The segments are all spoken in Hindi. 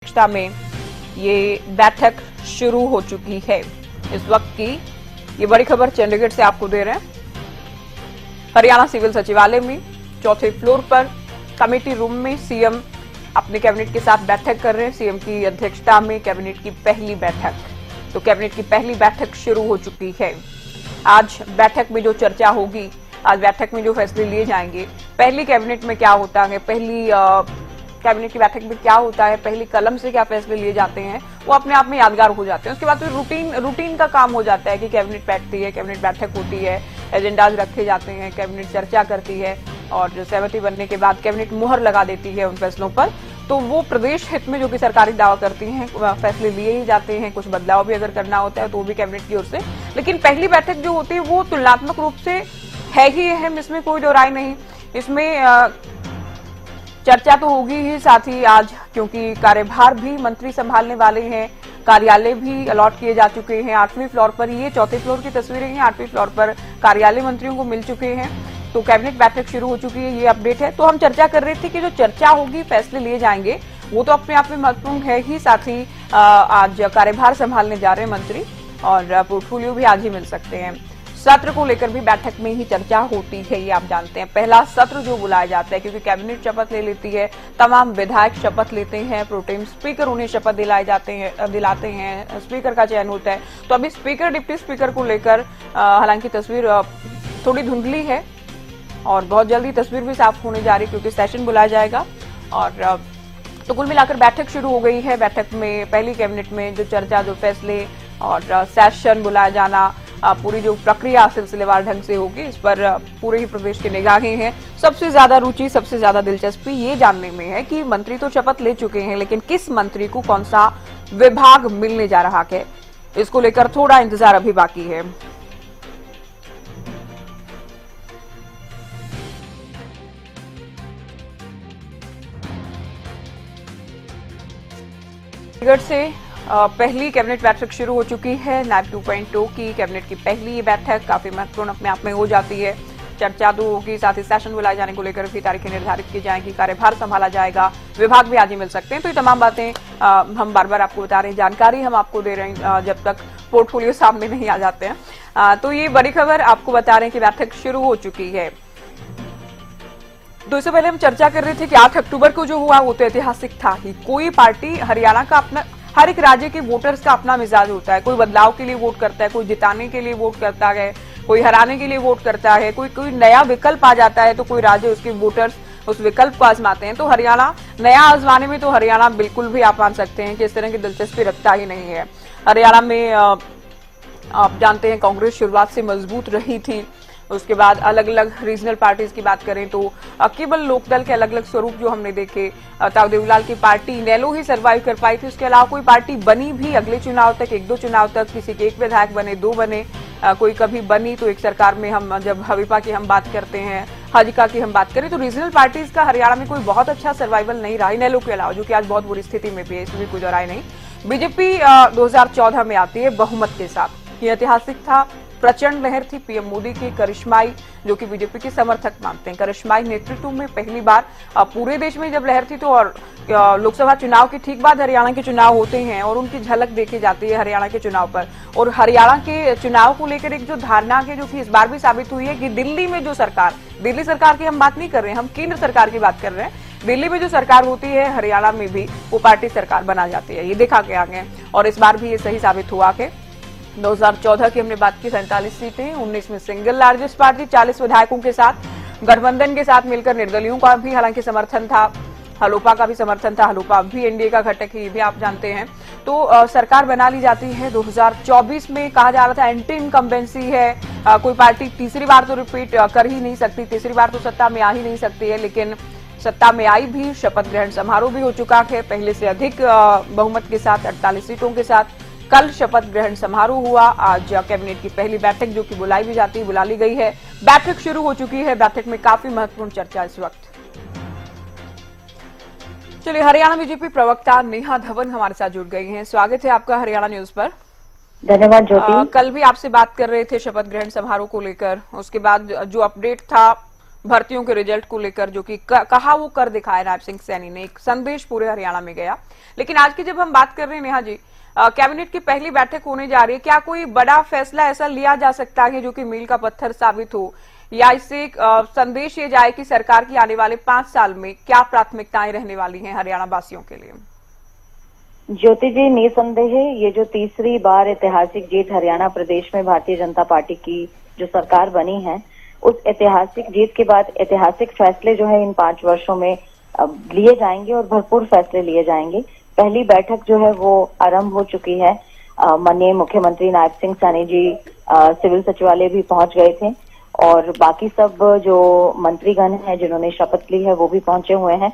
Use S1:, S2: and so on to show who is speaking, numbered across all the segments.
S1: अध्यक्षता में ये बैठक शुरू हो चुकी है। इस वक्त की ये बड़ी खबर चंडीगढ़ से आपको दे रहे हैं। हरियाणा सिविल सचिवालय में चौथे फ्लोर पर कमेटी रूम में सीएम अपने कैबिनेट के साथ बैठक कर रहे हैं। सीएम की अध्यक्षता में कैबिनेट की पहली बैठक, तो कैबिनेट की पहली बैठक शुरू हो चुकी है। आज बैठक में जो चर्चा होगी, आज बैठक में जो फैसले लिए जाएंगे, पहली कैबिनेट में क्या होता है, पहली कैबिनेट की बैठक में क्या होता है, पहली कलम से क्या फैसले लिए जाते हैं, वो अपने आप में यादगार हो जाते हैं। उसके बाद तो रूटीन का काम हो जाता है कि कैबिनेट बैठती है, कैबिनेट बैठक होती है, एजेंडाज रखे जाते हैं, कैबिनेट चर्चा करती है और जो सहमति बनने के बाद कैबिनेट मुहर लगा देती है उन फैसलों पर। तो वो प्रदेश हित में जो कि सरकारी दावा करती हैं, फैसले लिए ही जाते हैं। कुछ बदलाव भी अगर करना होता है तो वो भी कैबिनेट की ओर से। लेकिन पहली बैठक जो होती है वो तुलनात्मक रूप से है ही अहम, इसमें कोई दो राय नहीं। इसमें चर्चा तो होगी ही, साथ ही आज क्योंकि कार्यभार भी मंत्री संभालने वाले हैं, कार्यालय भी अलॉट किए जा चुके हैं 8वें फ्लोर पर। ये चौथे फ्लोर की तस्वीरें हैं, 8वें फ्लोर पर कार्यालय मंत्रियों को मिल चुके हैं। तो कैबिनेट बैठक शुरू हो चुकी है, ये अपडेट है। तो हम चर्चा कर रहे थे कि जो चर्चा होगी, फैसले लिए जाएंगे, वो तो अपने आप में महत्वपूर्ण है ही। साथ ही आज कार्यभार संभालने जा रहे हैं मंत्री और पोर्टफोलियो भी आज ही मिल सकते हैं। सत्र को लेकर भी बैठक में ही चर्चा होती है, ये आप जानते हैं। पहला सत्र जो बुलाया जाता है, क्योंकि कैबिनेट शपथ ले लेती है, तमाम विधायक शपथ लेते हैं, प्रोटेम स्पीकर उन्हें शपथ दिलाते हैं, स्पीकर का चयन होता है। तो अभी स्पीकर, डिप्टी स्पीकर को लेकर हालांकि तस्वीर थोड़ी धुंधली है और बहुत जल्दी तस्वीर भी साफ होने जा रही है, क्योंकि सेशन बुलाया जाएगा। और तो कुल मिलाकर बैठक शुरू हो गई है। बैठक में पहली कैबिनेट में जो चर्चा, जो फैसले और सेशन बुलाया जाना, पूरी जो प्रक्रिया सिलसिलेवार ढंग से होगी, इस पर पूरे ही प्रदेश की निगाहें हैं। सबसे ज्यादा रुचि, सबसे ज्यादा दिलचस्पी ये जानने में है कि मंत्री तो शपथ ले चुके हैं, लेकिन किस मंत्री को कौन सा विभाग मिलने जा रहा है, इसको लेकर थोड़ा इंतजार अभी बाकी है। चंडीगढ़ से पहली कैबिनेट बैठक शुरू हो चुकी है। नैब 2.0 की कैबिनेट की पहली ये बैठक काफी महत्वपूर्ण अपने आप में हो जाती है। चर्चा तो होगी, साथ ही सेशन बुलाए जाने को लेकर भी तारीखें निर्धारित की जाएंगी, कार्यभार संभाला जाएगा, विभाग भी आज ही मिल सकते हैं। तो ये तमाम बातें हम बार बार आपको बता रहे हैं, जानकारी हम आपको दे रहे हैं जब तक पोर्टफोलियो सामने नहीं आ जाते हैं। तो ये बड़ी खबर आपको बता रहे हैं कि बैठक शुरू हो चुकी है। तो इससे पहले हम चर्चा कर रहे थे कि 8 अक्टूबर को जो हुआ वो तो ऐतिहासिक था ही। कोई पार्टी, हरियाणा का अपना, हर एक राज्य के वोटर्स का अपना मिजाज होता है। कोई बदलाव के लिए वोट करता है, कोई जिताने के लिए वोट करता है, कोई हराने के लिए वोट करता है, कोई नया विकल्प आ जाता है तो कोई राज्य, उसके वोटर्स उस विकल्प को आजमाते हैं। तो हरियाणा नया आजमाने में तो हरियाणा बिल्कुल भी आप मान सकते हैं कि इस तरह की दिलचस्पी रखता ही नहीं है। हरियाणा में आप जानते हैं कांग्रेस शुरुआत से मजबूत रही थी। उसके बाद अलग अलग रीजनल पार्टीज की बात करें तो केवल लोकदल के अलग अलग स्वरूप जो हमने देखे, ताऊ देवीलाल की पार्टी इनेलो ही सरवाइव कर पाई थी। उसके अलावा कोई पार्टी बनी भी अगले चुनाव तक, 1-2 चुनाव तक, किसी के 1 विधायक बने, 2 बने, कोई कभी बनी तो एक सरकार में। हम जब हवीपा की हम बात करते हैं, हाजिका की हम बात करें, तो रीजनल पार्टीज का हरियाणा में कोई बहुत अच्छा सर्वाइवल नहीं रहा, इनेलो के अलावा, जो कि आज बहुत बुरी स्थिति में भी है, इसमें कोई दोहराई नहीं। बीजेपी 2014 में आती है बहुमत के साथ, ये ऐतिहासिक था। प्रचंड लहर थी पीएम मोदी की, करिश्माई, जो कि बीजेपी के समर्थक मानते हैं, करिश्माई नेतृत्व में पहली बार पूरे देश में जब लहर थी। तो और लोकसभा चुनाव के ठीक बाद हरियाणा के चुनाव होते हैं और उनकी झलक देखी जाती है हरियाणा के चुनाव पर। और हरियाणा के चुनाव को लेकर एक जो धारणा है, जो कि इस बार भी साबित हुई है कि दिल्ली में जो सरकार, दिल्ली सरकार की हम बात नहीं कर रहे हैं, हम केंद्र सरकार की बात कर रहे हैं, दिल्ली में जो सरकार होती है, हरियाणा में भी वो पार्टी सरकार बना जाती है। ये देखा गया है और इस बार भी ये सही साबित हुआ कि 2014 की हमने बात की 47 सीटें, 19 में सिंगल लार्जेस्ट पार्टी 40 विधायकों के साथ, गठबंधन के साथ मिलकर निर्दलियों का भी हालांकि समर्थन था, हलोपा का भी समर्थन था, हलोपा भी एनडीए का घटक है, ये भी आप जानते हैं। तो सरकार बना ली जाती है। 2024 में कहा जा रहा था एंटी इनकम्बेंसी है, कोई पार्टी तीसरी बार तो रिपीट कर ही नहीं सकती, तीसरी बार तो सत्ता में आ ही नहीं सकती है, लेकिन सत्ता में आई भी, शपथ ग्रहण समारोह भी हो चुका है पहले से अधिक बहुमत के साथ, 48 सीटों के साथ। कल शपथ ग्रहण समारोह हुआ। आज कैबिनेट की पहली बैठक जो कि बुलाई भी जाती है, बुला ली गई है। बैठक शुरू हो चुकी है, बैठक में काफी महत्वपूर्ण चर्चा इस वक्त। चलिए, हरियाणा बीजेपी प्रवक्ता नेहा धवन हमारे साथ जुड़ गई हैं। स्वागत है आपका हरियाणा न्यूज पर।
S2: धन्यवाद ज्योति।
S1: कल भी आपसे बात कर रहे थे शपथ ग्रहण समारोह को लेकर, उसके बाद जो अपडेट था भर्तियों के रिजल्ट को लेकर जो कि कहा वो कर दिखाया नायब सिंह सैनी ने, एक संदेश पूरे हरियाणा में गया। लेकिन आज की जब हम बात कर रहे हैं नेहा जी, कैबिनेट की पहली बैठक होने जा रही है, क्या कोई बड़ा फैसला ऐसा लिया जा सकता है जो कि मील का पत्थर साबित हो, या इससे एक संदेश ये जाए कि सरकार की आने वाले 5 साल में क्या प्राथमिकताएं रहने वाली हैं हरियाणा वासियों के लिए?
S2: ज्योति जी, निसंदेह ये जो तीसरी बार ऐतिहासिक जीत हरियाणा प्रदेश में भारतीय जनता पार्टी की जो सरकार बनी है, उस ऐतिहासिक जीत के बाद ऐतिहासिक फैसले जो है इन 5 वर्षों में लिए जाएंगे और भरपूर फैसले लिए जाएंगे। पहली बैठक जो है वो आरंभ हो चुकी है। माननीय मुख्यमंत्री नायब सिंह सैनी जी सिविल सचिवालय भी पहुंच गए थे और बाकी सब जो मंत्रीगण हैं जिन्होंने शपथ ली है वो भी पहुंचे हुए हैं।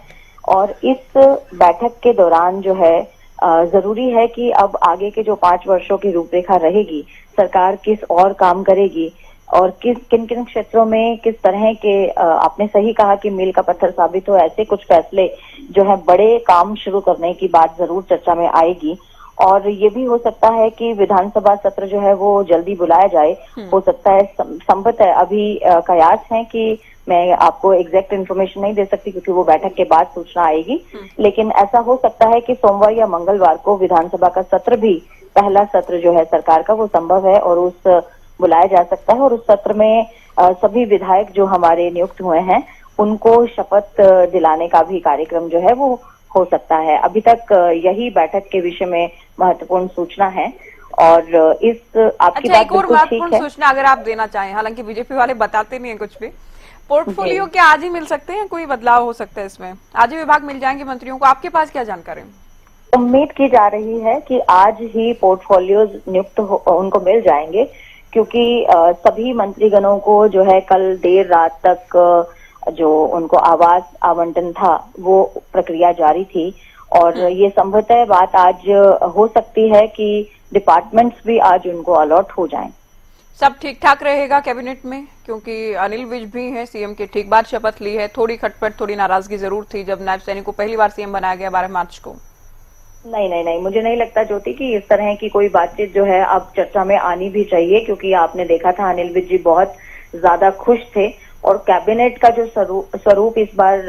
S2: और इस बैठक के दौरान जो है जरूरी है कि अब आगे के जो 5 वर्षों की रूपरेखा रहेगी, सरकार किस और काम करेगी और किन किन क्षेत्रों में किस तरह के आपने सही कहा कि मील का पत्थर साबित हो, ऐसे कुछ फैसले जो है बड़े काम शुरू करने की बात जरूर चर्चा में आएगी। और ये भी हो सकता है कि विधानसभा सत्र जो है वो जल्दी बुलाया जाए। हो सकता है, संभवत है, अभी कयास है कि मैं आपको एग्जैक्ट इन्फॉर्मेशन नहीं दे सकती क्योंकि वो बैठक के बाद सूचना आएगी, लेकिन ऐसा हो सकता है कि सोमवार या मंगलवार को विधानसभा का सत्र भी, पहला सत्र जो है सरकार का, वो संभव है और उस बुलाया जा सकता है। और उस सत्र में सभी विधायक जो हमारे नियुक्त हुए हैं उनको शपथ दिलाने का भी कार्यक्रम जो है वो हो सकता है। अभी तक यही बैठक के विषय में महत्वपूर्ण सूचना है। और इस आपकी बात बिल्कुल ठीक है।
S1: सूचना अगर आप देना चाहें, हालांकि बीजेपी वाले बताते नहीं है कुछ भी, पोर्टफोलियो क्या आज ही मिल सकते हैं? कोई बदलाव हो सकता है इसमें? आज ही विभाग मिल जाएंगे मंत्रियों को? आपके पास क्या जानकारी?
S2: उम्मीद की जा रही है कि आज ही पोर्टफोलियोज नियुक्त उनको मिल जाएंगे, क्योंकि सभी मंत्रीगणों को जो है कल देर रात तक जो उनको आवास आवंटन था वो प्रक्रिया जारी थी। और ये संभवतः बात आज हो सकती है कि डिपार्टमेंट्स भी आज उनको अलॉट हो जाएं।
S1: सब ठीक ठाक रहेगा कैबिनेट में? क्योंकि अनिल विज भी हैं, सीएम के ठीक बाद शपथ ली है। थोड़ी खटपट, थोड़ी नाराजगी जरूर थी जब नायब सैनी को पहली बार सीएम बनाया गया 12 मार्च को।
S2: नहीं, मुझे नहीं लगता ज्योति कि इस तरह की कोई बातचीत जो है अब चर्चा में आनी भी चाहिए, क्योंकि आपने देखा था अनिल विज जी बहुत ज्यादा खुश थे। और कैबिनेट का जो स्वरूप इस बार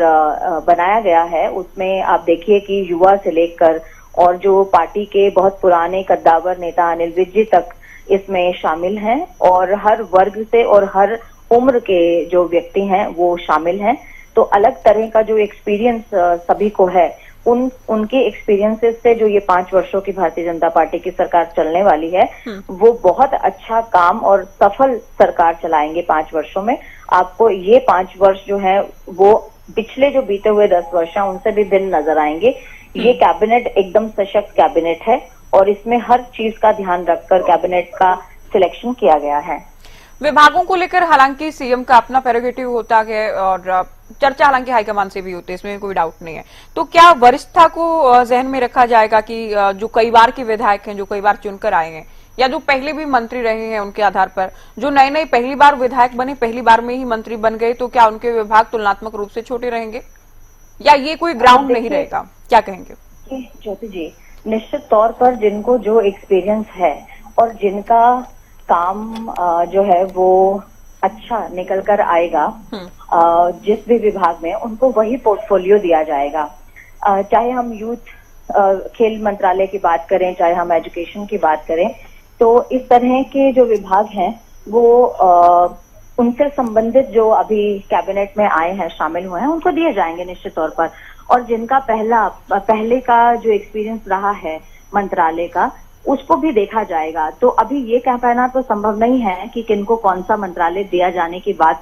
S2: बनाया गया है उसमें आप देखिए कि युवा से लेकर और जो पार्टी के बहुत पुराने कद्दावर नेता अनिल विज जी तक इसमें शामिल हैं और हर वर्ग से और हर उम्र के जो व्यक्ति हैं वो शामिल हैं। तो अलग तरह का जो एक्सपीरियंस सभी को है, उनके एक्सपीरियंसेस से जो ये 5 वर्षों की भारतीय जनता पार्टी की सरकार चलने वाली है वो बहुत अच्छा काम और सफल सरकार चलाएंगे 5 वर्षों में। आपको ये 5 वर्ष जो है वो पिछले जो बीते हुए 10 वर्ष हैं उनसे भी भिन्न नजर आएंगे। ये कैबिनेट एकदम सशक्त कैबिनेट है और इसमें हर चीज का ध्यान रखकर कैबिनेट का सिलेक्शन किया गया है।
S1: विभागों को लेकर हालांकि सीएम का अपना प्रेरोगेटिव होता है और चर्चा हालांकि हाईकमान से भी होती है, इसमें कोई डाउट नहीं है। तो क्या वरिष्ठता को जहन में रखा जाएगा कि जो कई बार के विधायक हैं, जो कई बार चुनकर आए हैं या जो पहले भी मंत्री रहे हैं, उनके आधार पर जो नए पहली बार विधायक बने, पहली बार में ही मंत्री बन गए, तो क्या उनके विभाग तुलनात्मक रूप से छोटे रहेंगे या ये कोई ग्राउंड नहीं रहेगा? क्या कहेंगे?
S2: ज्योति जी, निश्चित तौर पर जिनको जो एक्सपीरियंस है और जिनका काम जो है वो अच्छा निकल कर आएगा जिस भी विभाग में, उनको वही पोर्टफोलियो दिया जाएगा। चाहे हम यूथ खेल मंत्रालय की बात करें, चाहे हम एजुकेशन की बात करें, तो इस तरह के जो विभाग हैं वो उनसे संबंधित जो अभी कैबिनेट में आए हैं, शामिल हुए हैं, उनको दिए जाएंगे निश्चित तौर पर। और जिनका पहले का जो एक्सपीरियंस रहा है मंत्रालय का, उसको भी देखा जाएगा। तो अभी ये कह पाना तो संभव नहीं है कि किनको कौन सा मंत्रालय दिया जाने की बात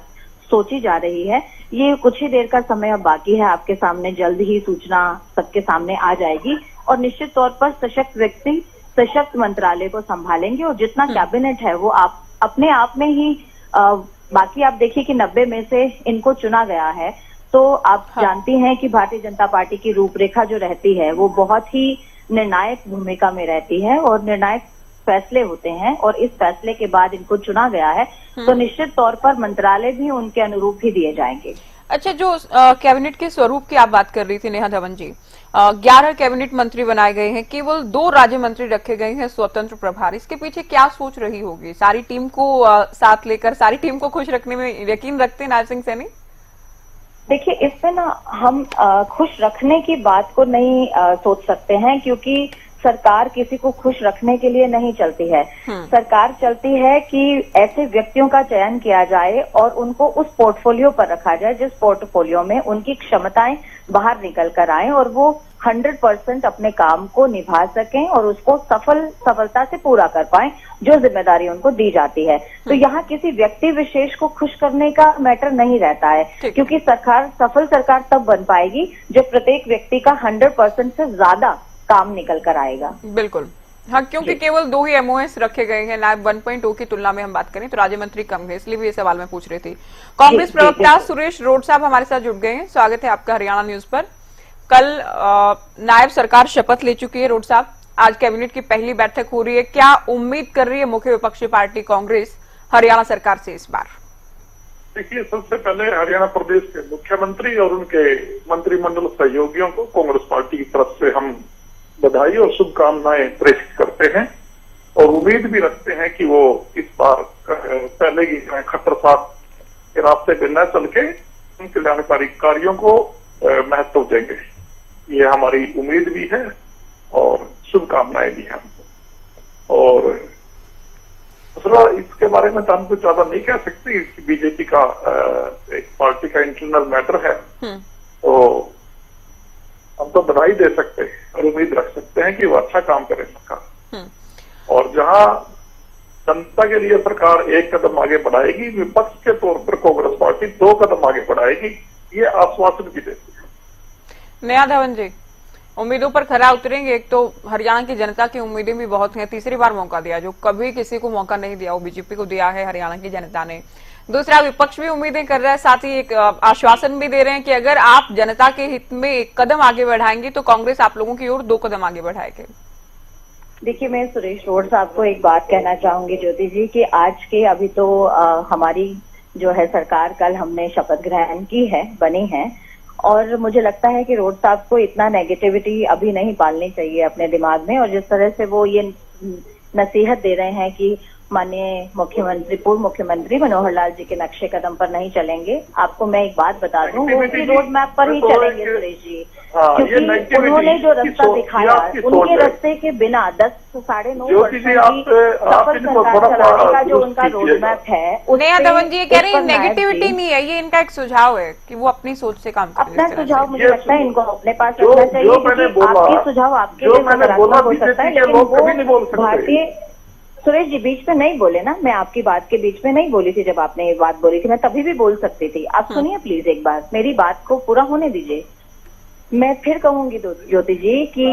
S2: सोची जा रही है। ये कुछ ही देर का समय अब बाकी है, आपके सामने जल्द ही सूचना सबके सामने आ जाएगी और निश्चित तौर पर सशक्त व्यक्ति सशक्त मंत्रालय को संभालेंगे। और जितना कैबिनेट है वो आप अपने आप में ही बाकी आप देखिए कि 90 में से इनको चुना गया है। तो आप जानती हैं कि भारतीय जनता पार्टी की रूपरेखा जो रहती है वो बहुत ही निर्णायक भूमिका में रहती है और निर्णायक फैसले होते हैं और इस फैसले के बाद इनको चुना गया है, तो निश्चित तौर पर मंत्रालय भी उनके अनुरूप ही दिए जाएंगे।
S1: अच्छा, जो कैबिनेट के स्वरूप की आप बात कर रही थी नेहा धवन जी, 11 कैबिनेट मंत्री बनाए गए हैं, केवल 2 राज्य मंत्री रखे गए हैं स्वतंत्र प्रभार। इसके पीछे क्या सोच रही होगी? सारी टीम को साथ लेकर सारी टीम को खुश रखने में यकीन रखते हैं नायब सिंह सैनी?
S2: देखिए, इसमें ना हम खुश रखने की बात को नहीं सोच सकते हैं, क्योंकि सरकार किसी को खुश रखने के लिए नहीं चलती है। सरकार चलती है कि ऐसे व्यक्तियों का चयन किया जाए और उनको उस पोर्टफोलियो पर रखा जाए जिस पोर्टफोलियो में उनकी क्षमताएं बाहर निकल कर आए और वो 100% अपने काम को निभा सकें और उसको सफलता से पूरा कर पाएं, जो जिम्मेदारी उनको दी जाती है। तो यहाँ किसी व्यक्ति विशेष को खुश करने का मैटर नहीं रहता है, क्योंकि सफल सरकार तब बन पाएगी जब प्रत्येक व्यक्ति का 100% से ज्यादा काम निकल कर आएगा।
S1: बिल्कुल, हाँ, क्योंकि केवल 2 ही एमओएस रखे गए हैं। नायब 1.0 की तुलना में हम बात करें तो राज्य मंत्री कम है, इसलिए भी ये सवाल मैं पूछ रही थी। कांग्रेस प्रवक्ता सुरेश रोड साहब हमारे साथ जुड़ गए हैं। स्वागत है आपका हरियाणा न्यूज पर। कल नायब सरकार शपथ ले चुकी है रोड साहब, आज कैबिनेट की पहली बैठक हो रही है। क्या उम्मीद कर रही है मुख्य विपक्षी पार्टी कांग्रेस हरियाणा सरकार से इस बार?
S3: देखिए, सबसे पहले हरियाणा प्रदेश के मुख्यमंत्री और उनके मंत्रिमंडल सहयोगियों को कांग्रेस पार्टी की तरफ से हम बधाई और शुभकामनाएं प्रेषित करते हैं और उम्मीद भी रखते हैं कि वो इस बार पहले की खट्टर साहब के रास्ते पे न चल के उन कल्याणकारी कार्यों को महत्व देंगे। ये हमारी उम्मीद भी है और शुभकामनाएं भी हैं। और दूसरा, इसके बारे में तो हम कुछ ज्यादा नहीं कह सकते कि बीजेपी का एक पार्टी का इंटरनल मैटर है, तो हम तो बधाई दे सकते हैं और उम्मीद रख सकते हैं कि वो अच्छा काम करे सरकार। और जहां जनता के लिए सरकार एक कदम आगे बढ़ाएगी, विपक्ष के तौर पर कांग्रेस पार्टी 2 कदम आगे बढ़ाएगी, ये आश्वासन भी देती है।
S1: नया धवन जी, उम्मीदों पर खरा उतरेंगे? एक तो हरियाणा की जनता की उम्मीदें भी बहुत हैं, तीसरी बार मौका दिया, जो कभी किसी को मौका नहीं दिया वो बीजेपी को दिया है हरियाणा की जनता ने। दूसरा, विपक्ष भी उम्मीदें कर रहा है, साथ ही एक आश्वासन भी दे रहे हैं कि अगर आप जनता के हित में 1 कदम आगे बढ़ाएंगे तो कांग्रेस आप लोगों की ओर 2 कदम आगे बढ़ाएगी।
S2: देखिए, मैं सुरेश रोड साहब को एक बात कहना चाहूंगी ज्योति जी, कि आज के अभी तो हमारी जो है सरकार, कल हमने शपथ ग्रहण की है, बनी है, और मुझे लगता है कि रोड साहब को इतना नेगेटिविटी अभी नहीं पालनी चाहिए अपने दिमाग में। और जिस तरह से वो ये नसीहत दे रहे हैं कि माननीय मुख्यमंत्री, पूर्व मुख्यमंत्री मनोहर लाल जी के नक्शे कदम पर नहीं चलेंगे, आपको मैं एक बात बता दूं, वो भी रोड मैप पर ही चलेंगे सुरेश जी, क्योंकि उन्होंने जो रास्ता दिखाया, उनके रास्ते के बिना 10-9.5% सफल सरकार चलाने का जो उनका रोड मैप है।
S1: नया धवन जी ये कह रहे हैं नेगेटिविटी नहीं है, ये इनका एक सुझाव है कि वो अपनी सोच से काम करें।
S2: अपना सुझाव मुझे लगता है इनको अपने पास रखना चाहिए, क्योंकि आपके सुझाव आपके लिए सकारात्मक हो सकता है, लेकिन वो भारतीय। सुरेश जी, बीच में नहीं बोले ना, मैं आपकी बात के बीच में नहीं बोली थी। जब आपने ये बात बोली थी मैं तभी भी बोल सकती थी। आप सुनिए प्लीज, एक बार मेरी बात को पूरा होने दीजिए। मैं फिर कहूंगी ज्योति जी कि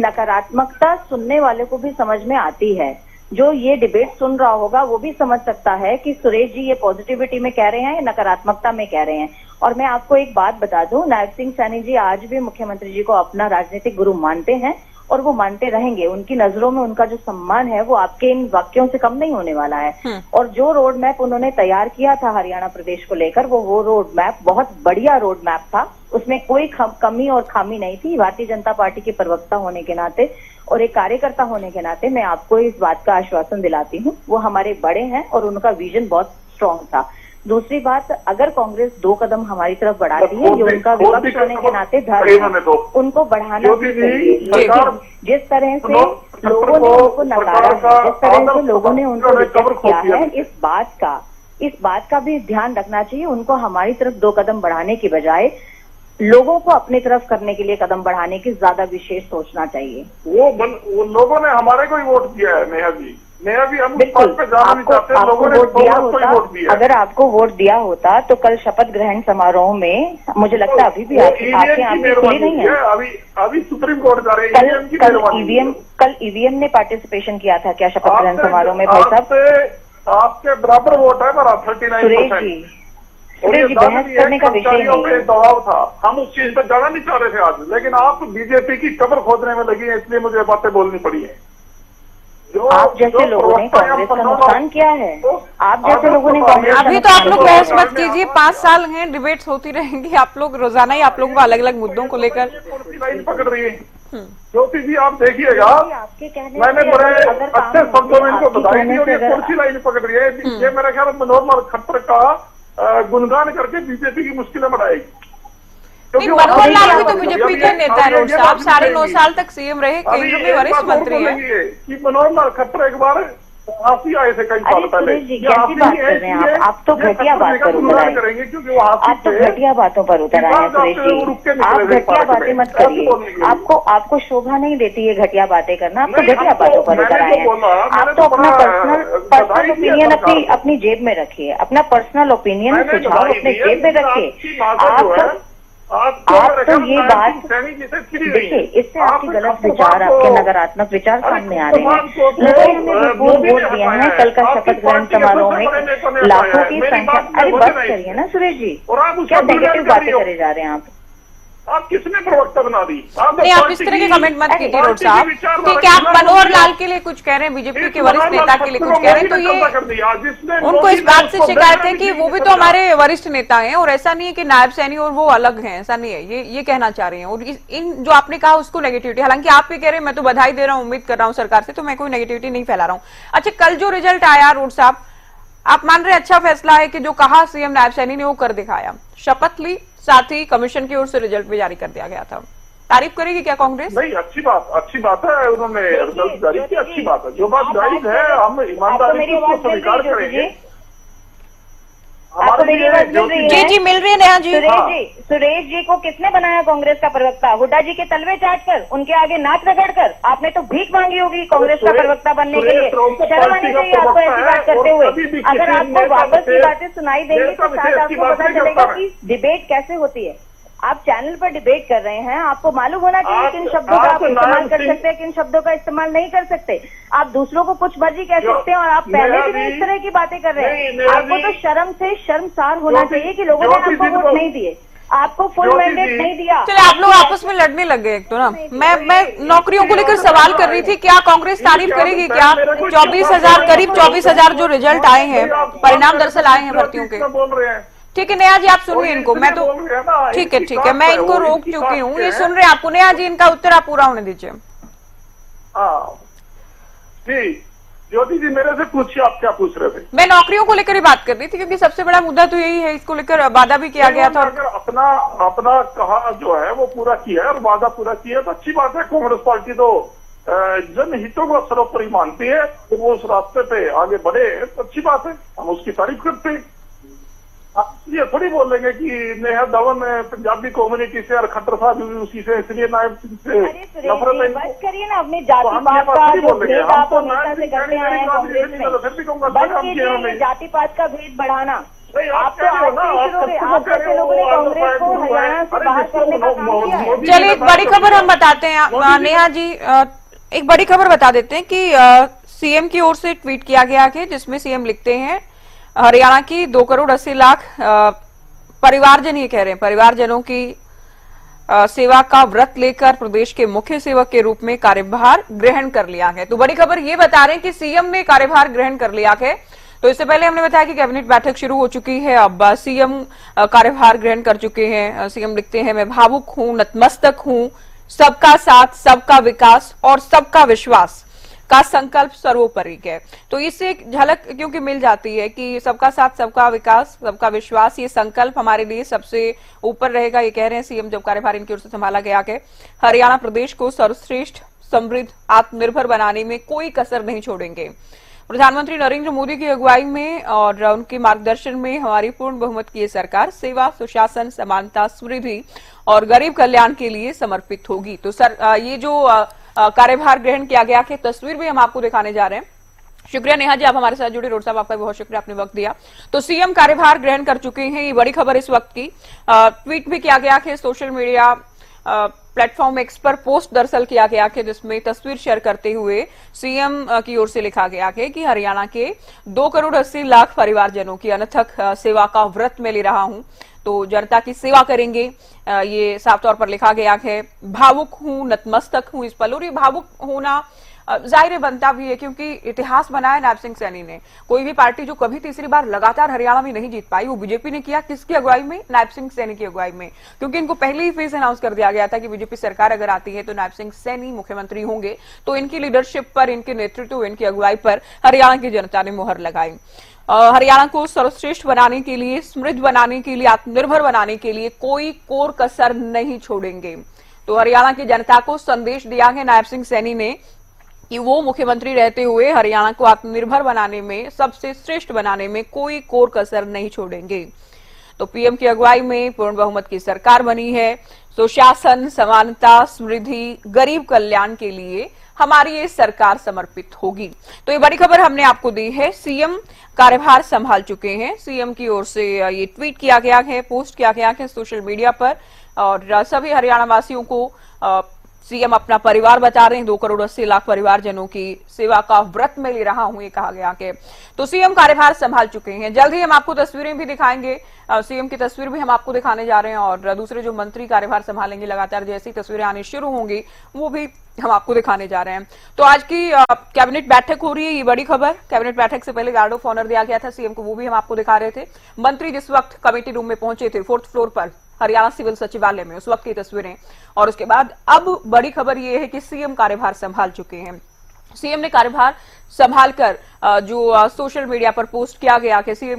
S2: नकारात्मकता सुनने वाले को भी समझ में आती है। जो ये डिबेट सुन रहा होगा वो भी समझ सकता है कि सुरेश जी ये पॉजिटिविटी में कह रहे हैं या नकारात्मकता में कह रहे हैं। और मैं आपको एक बात बता दूं, नायब सिंह सैनी जी आज भी मुख्यमंत्री जी को अपना राजनीतिक गुरु मानते हैं और वो मानते रहेंगे। उनकी नजरों में उनका जो सम्मान है वो आपके इन वाक्यों से कम नहीं होने वाला है। और जो रोड मैप उन्होंने तैयार किया था हरियाणा प्रदेश को लेकर, वो रोड मैप बहुत बढ़िया रोड मैप था, उसमें कोई कमी और खामी नहीं थी। भारतीय जनता पार्टी के प्रवक्ता होने के नाते और एक कार्यकर्ता होने के नाते मैं आपको इस बात का आश्वासन दिलाती हूँ, वो हमारे बड़े हैं और उनका विजन बहुत स्ट्रांग था। दूसरी बात, अगर कांग्रेस 2 कदम हमारी तरफ बढ़ाती है, ये उनका विपक्ष होने के नाते धर्म है, उनको बढ़ाना भी चाहिए। लेकिन जिस तरह से लोगों ने उनको नकारा है, जिस तरह से लोगों ने उनको रिजेक्ट किया है, इस बात का भी ध्यान रखना चाहिए। उनको हमारी तरफ 2 कदम बढ़ाने की बजाय लोगों को अपनी तरफ करने के लिए कदम बढ़ाने की ज्यादा विशेष सोचना चाहिए।
S3: वो लोगों ने हमारे को ही वोट दिया है। नेहा भी हम
S2: बिल्कुल,
S3: पे जाना नहीं चाहते।
S2: आपको वोट दिया होता, अगर आपको वोट दिया होता तो कल शपथ ग्रहण समारोह में मुझे लगता है अभी भी आपकी आंखें खुली नहीं है।
S3: अभी सुप्रीम कोर्ट जा रहे हैं।
S2: कल ईवीएम ने पार्टिसिपेशन किया था क्या शपथ ग्रहण समारोह में? भाई साहब
S3: आपके बराबर वोट है मेरा 39%।
S2: सुरेश जी, बहस करने का विषय नहीं,
S3: दबाव था, हम उस चीज पर जाना नहीं चाह रहे थे आज, लेकिन आप बीजेपी की कब्र खोदने में लगी है, इसलिए मुझे बातें बोलनी पड़ी है।
S2: आप जैसे लोगों ने कांग्रेस का नुकसान किया है, आप जैसे लोगों ने कांग्रेस,
S1: अभी तो आप लोग बहस मत कीजिए, 5 साल हैं, डिबेट्स होती रहेंगी। आप लोग रोजाना ही आप लोगों को अलग अलग मुद्दों को लेकर
S3: लाइन पकड़ रही है। ज्योति जी आप देखिएगा,
S2: आपके कहने
S3: मैंने बड़े अच्छे शब्दों में इनको बधाई दी और ये कौन सी लाइन पकड़ रही है। ये मेरा ख्याल मनोहर लाल खट्टर का गुणगान करके बीजेपी की मुश्किलें बढ़ाएगी।
S1: नहीं, मनोहर लाल भी तो बीजेपी के नेता है रोड साहब, 9.5 साल तक सीएम रहे, केंद्र में वरिष्ठ मंत्री है
S3: कि मनोहर लाल खट्टर एक बार हाथी आए थे कई साल पहले।
S2: सुरेश जी कैसी बात कर रहे हैं आप तो घटिया बात पर उतर आए,
S3: करेंगे क्योंकि वो हाथी
S2: आप तो घटिया बातों पर उतर आए हैं सुरेश जी। आप घटिया बातें मत करिए, आपको शोभा नहीं देती है घटिया बातें करना, आप तो घटिया बातों पर उतर आए हैं। आप तो अपना पर्सनल ओपिनियन अपनी जेब में रखिए, अपना पर्सनल ओपिनियन सुझाव अपने जेब में रखिए। आप तो ये बात देखिए, इससे आपकी गलत विचार, आपके नकारात्मक विचार सामने आ रहे हैं। लोगों ने भरपूर वोट दिया है, कल का शपथ ग्रहण समारोह में लाखों की संख्या। अरे बस करिए ना सुरेश जी, क्या नेगेटिव बातें करे जा रहे हैं
S3: आप किसने प्रवक्ता बना दी?
S1: नहीं, आप इस तरह के कमेंट मत कीजिए रोड साहब कि क्या आप मनोहर लाल के लिए कुछ कह रहे हैं, बीजेपी के वरिष्ठ नेता के लिए कुछ कह रहे हैं, तो ये उनको इस बात से शिकायत है कि वो भी तो हमारे वरिष्ठ नेता हैं और ऐसा नहीं है कि नायब सैनी और वो अलग हैं, ऐसा नहीं है, ये कहना चाह रहे हैं। और इन जो आपने कहा उसको नेगेटिविटी, हालांकि आप भी कह रहे हैं मैं तो बधाई दे रहा हूँ, उम्मीद कर रहा हूँ सरकार से, तो मैं कोई नेगेटिविटी नहीं फैला रहा हूँ। अच्छा, कल जो रिजल्ट आया रोड साहब, आप मान रहे अच्छा फैसला है कि जो कहा सीएम नायब सैनी ने वो कर दिखाया, शपथ ली, साथ ही कमीशन की ओर से रिजल्ट भी जारी कर दिया गया था। तारीफ करेगी क्या कांग्रेस?
S3: नहीं, अच्छी बात है, उन्होंने रिजल्ट जारी किया, अच्छी बात है। जो बात जायज है हम ईमानदारी से उसको स्वीकार करेंगे।
S2: आपको मेरी आवाज मिल रही है?
S1: जी मिल रही है नेहा जी।
S2: सुरेश जी को किसने बनाया कांग्रेस का प्रवक्ता? हुड्डा जी के तलवे चाट कर, उनके आगे नाक रगड़ कर? आपने तो भीख मांगी होगी कांग्रेस का प्रवक्ता बनने के लिए। शर्म आनी चाहिए आपको ऐसी बात करते हुए। अगर आपको वापस की बातें सुनाई देंगे तो शायद आपको पता चलेगा कि डिबेट कैसे होती है। आप चैनल पर डिबेट कर रहे हैं, आपको मालूम होना चाहिए किन शब्दों का आप इस्तेमाल कर सकते हैं, किन शब्दों का इस्तेमाल नहीं कर सकते। आप दूसरों को कुछ मर्जी कह सकते हैं और आप पहले भी नहीं इस तरह की बातें कर रहे हैं। आपको तो शर्म से शर्मसार होना चाहिए कि लोगों ने आपको वोट नहीं दिए, आपको फुल मैंडेट नहीं दिया।
S1: चले, आप लोग आपस में लड़ने लग गए एक तो ना। मैं नौकरियों को लेकर सवाल कर रही थी, क्या कांग्रेस तारीफ करेगी क्या? 24,000 करीब 24,000 जो रिजल्ट आए हैं, परिणाम दरअसल आए हैं भर्तियों के।
S3: बोल रहे हैं
S1: ठीक है नेहा जी, आप सुनिए इनको, मैं तो ठीक है, मैं इनको रोक चुकी हूँ, ये सुन रहे हैं आपको। नेहा जी, इनका उत्तर आप पूरा होने दीजिए।
S3: जी ज्योति जी, मेरे से पूछिए आप क्या पूछ रहे थे।
S1: मैं नौकरियों को लेकर ही बात कर रही थी, क्योंकि सबसे बड़ा मुद्दा तो यही है, इसको लेकर वादा भी किया गया था।
S3: अगर अपना कहा जो है वो पूरा किया है और वादा पूरा किया है तो अच्छी बात है। कांग्रेस पार्टी तो जनहितों को सर्वोपरि मानती है, तो वो उस रास्ते पे आगे बढ़े तो अच्छी बात है, हम उसकी तारीफ करते हैं। ये थोड़ी बोल देंगे कि नेहा धवन पंजाबी कम्युनिटी से और खट्टर साहब भी उसी से, इसलिए नायब से नफरत है।
S2: बस करिए ना अपनी जाति पात का जो भेद आप हमेशा से करते आए हैं कांग्रेस में, बस कीजिए जाति पात का भेद बढ़ाना। आप तो आज से शुरू हुए, आप जैसे लोगों ने कांग्रेस को हरियाणा से बाहर करने का काम किया है।
S1: चलिए, एक बड़ी खबर हम बताते हैं नेहा जी, एक बड़ी खबर बता देते हैं कि सीएम की ओर से ट्वीट किया गया है, जिसमें सीएम लिखते हैं हरियाणा की 2,80,00,000 परिवारजन, ये कह रहे हैं परिवारजनों की सेवा का व्रत लेकर प्रदेश के मुख्य सेवक के रूप में कार्यभार ग्रहण कर लिया है। तो बड़ी खबर ये बता रहे हैं कि सीएम ने कार्यभार ग्रहण कर लिया है। तो इससे पहले हमने बताया कि कैबिनेट बैठक शुरू हो चुकी है, अब सीएम कार्यभार ग्रहण कर चुके हैं। सीएम लिखते हैं, मैं भावुक हूं, नतमस्तक हूं, सबका साथ, सबका विकास और सबका विश्वास का संकल्प सर्वोपरि है। तो इससे एक झलक क्योंकि मिल जाती है कि सबका साथ, सबका विकास, सबका विश्वास, ये संकल्प हमारे लिए सबसे ऊपर रहेगा, ये कह रहे हैं सीएम जब कार्यभार इनकी ओर से संभाला गया है। हरियाणा प्रदेश को सर्वश्रेष्ठ, समृद्ध, आत्मनिर्भर बनाने में कोई कसर नहीं छोड़ेंगे। प्रधानमंत्री नरेंद्र मोदी की अगुवाई में और उनके मार्गदर्शन में हमारी पूर्ण बहुमत की सरकार सेवा, सुशासन, समानता, समृद्धि और गरीब कल्याण के लिए समर्पित होगी। तो सर, ये जो कार्यभार ग्रहण किया गया है, तस्वीर भी हम आपको दिखाने जा रहे हैं। शुक्रिया नेहा जी, आप हमारे साथ जुड़े। रोड साहब, आपका बहुत शुक्रिया, आपने वक्त दिया। तो सीएम कार्यभार ग्रहण कर चुके हैं, ये बड़ी खबर इस वक्त की। ट्वीट भी किया गया है, सोशल मीडिया प्लेटफॉर्म एक्स पर पोस्ट दरअसल किया गया है, जिसमें तस्वीर शेयर करते हुए सीएम की ओर से लिखा गया है कि हरियाणा के 2,80,00,000 परिवारजनों की अनथक सेवा का व्रत में ले रहा हूं, तो जनता की सेवा करेंगे, ये साफ तौर पर लिखा गया है। भावुक हूं, नतमस्तक हूं इस पल, और ये भावुक होना जाहिर बनता भी है क्योंकि इतिहास बनाया नायब सिंह सैनी ने। कोई भी पार्टी जो कभी तीसरी बार लगातार हरियाणा में नहीं जीत पाई, वो बीजेपी ने किया। किसकी अगुवाई में? नायब सिंह सैनी की अगुवाई में, क्योंकि इनको पहले ही फेज अनाउंस कर दिया गया था कि बीजेपी सरकार अगर आती है तो नायब सिंह सैनी मुख्यमंत्री होंगे, तो इनकी लीडरशिप पर, इनके नेतृत्व, इनकी अगुवाई पर हरियाणा की जनता ने मुहर लगाई। हरियाणा को सर्वश्रेष्ठ बनाने के लिए, समृद्ध बनाने के लिए, आत्मनिर्भर बनाने के लिए कोई कोर कसर नहीं छोड़ेंगे। तो हरियाणा की जनता को संदेश दिया है नायब सिंह सैनी ने कि वो मुख्यमंत्री रहते हुए हरियाणा को आत्मनिर्भर बनाने में, सबसे श्रेष्ठ बनाने में कोई कोर कसर नहीं छोड़ेंगे। तो पीएम की अगुवाई में पूर्ण बहुमत की सरकार बनी है। सुशासन, समानता, समृद्धि, गरीब कल्याण के लिए हमारी ये सरकार समर्पित होगी। तो ये बड़ी खबर हमने आपको दी है। सीएम कार्यभार संभाल चुके हैं। सीएम की ओर से ये ट्वीट किया गया है, पोस्ट किया गया है सोशल मीडिया पर, और सभी हरियाणा वासियों को सीएम अपना परिवार बता रहे हैं। 2 करोड़ 80 लाख परिवारजनों की सेवा का व्रत में ले रहा हूं, ये कहा गया कि तो सीएम कार्यभार संभाल चुके हैं। जल्द ही हम आपको तस्वीरें भी दिखाएंगे, सीएम की तस्वीर भी हम आपको दिखाने जा रहे हैं, और दूसरे जो मंत्री कार्यभार संभालेंगे लगातार जैसी तस्वीरें आनी शुरू होंगी वो भी हम आपको दिखाने जा रहे हैं। तो आज की कैबिनेट बैठक हो रही है, ये बड़ी खबर। कैबिनेट बैठक से पहले गार्ड ऑफ ऑनर दिया गया था सीएम को, वो भी हम आपको दिखा रहे थे। मंत्री जिस वक्त कमेटी रूम में पहुंचे थे 4th फ्लोर पर हरियाणा सिविल सचिवालय में, उस वक्त की तस्वीरें। और उसके बाद अब बड़ी खबर यह है कि सीएम कार्यभार संभाल चुके हैं। सीएम ने कार्यभार संभालकर जो सोशल मीडिया पर पोस्ट किया गया कि सीएम